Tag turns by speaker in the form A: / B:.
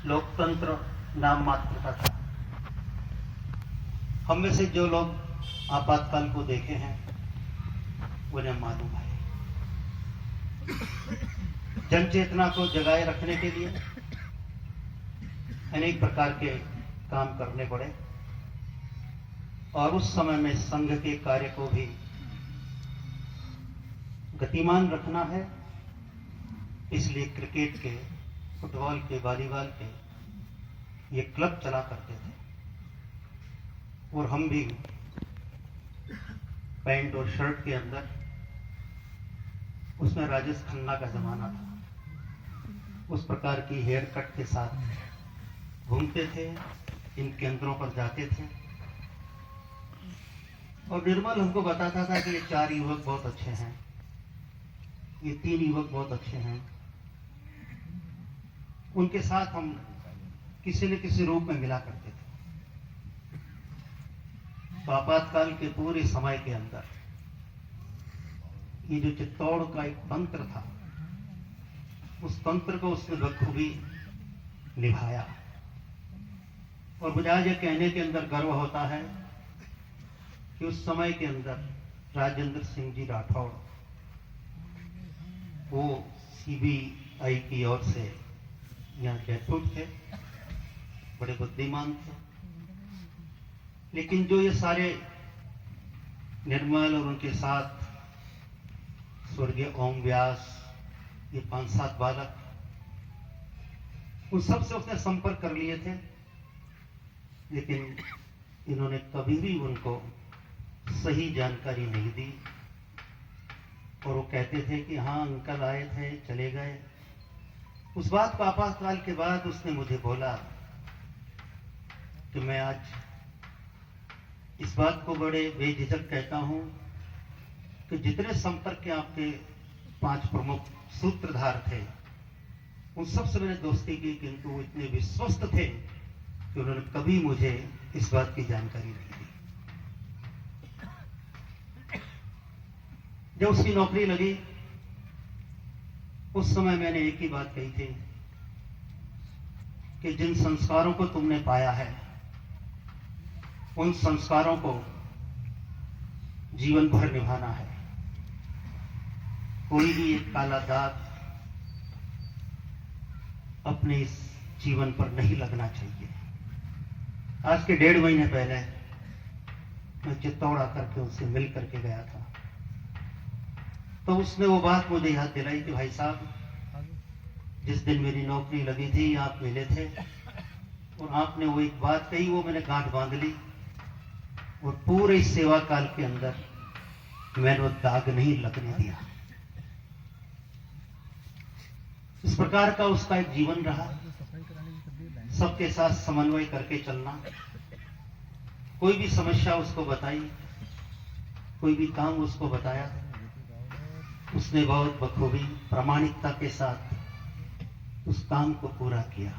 A: लोकतंत्र नाम मात्र का था। हम में से जो लोग आपातकाल को देखे हैं उन्हें मालूम है, जन चेतना को जगाए रखने के लिए अनेक प्रकार के काम करने पड़े और उस समय में संघ के कार्य को भी गतिमान रखना है। इसलिए क्रिकेट के, फुटबॉल के, वॉलीबॉल के ये क्लब चला करते थे और हम भी पैंट और शर्ट के अंदर, उसमें राजेश खन्ना का जमाना था, उस प्रकार की हेयर कट के साथ घूमते थे, इन केंद्रों पर जाते थे और निर्मल हमको बताता था कि ये 4 युवक बहुत अच्छे हैं, ये 3 युवक बहुत अच्छे हैं, उनके साथ हम किसी न किसी रूप में मिला करते थे। तो आपातकाल के पूरे समय के अंदर ये जो चित्तौड़ का एक तंत्र था, उस तंत्र को उसने बखूबी निभाया और मुझे आज ये कहने के अंदर गर्व होता है कि उस समय के अंदर राजेंद्र सिंह जी राठौड़, वो सीबीआई की ओर से यहाँ जयपुर थे, बड़े बुद्धिमान थे, लेकिन जो ये सारे निर्मल और उनके साथ स्वर्गीय ओम व्यास, ये 5-7 बालक, उन सब से उसने संपर्क कर लिए थे, लेकिन इन्होंने कभी भी उनको सही जानकारी नहीं दी और वो कहते थे कि हाँ अंकल आए थे, चले गए। उस बात को आपातकाल के बाद उसने मुझे बोला कि मैं आज इस बात को बड़े बेझिझक कहता हूं कि जितने संपर्क के आपके 5 प्रमुख सूत्रधार थे, उन सबसे मैंने दोस्ती की, किंतु वो इतने विश्वस्त थे कि उन्होंने कभी मुझे इस बात की जानकारी नहीं दी। जब उसकी नौकरी लगी उस समय मैंने एक ही बात कही थी कि जिन संस्कारों को तुमने पाया है, उन संस्कारों को जीवन भर निभाना है। कोई भी एक काला दाग अपने इस जीवन पर नहीं लगना चाहिए। आज के 1.5 महीने पहले मैं चित्तौड़ आकर के उससे मिल करके गया था, तो उसने वो बात मुझे याद दिलाई कि भाई साहब, जिस दिन मेरी नौकरी लगी थी आप मिले थे और आपने वो एक बात कही, वो मैंने गांठ बांध ली और पूरे सेवा काल के अंदर मैंने वो दाग नहीं लगने दिया। इस प्रकार का उसका एक जीवन रहा, सबके साथ समन्वय करके चलना, कोई भी समस्या उसको बताई, कोई भी काम उसको बताया, उसने बहुत बखूबी प्रामाणिकता के साथ उस काम को पूरा किया।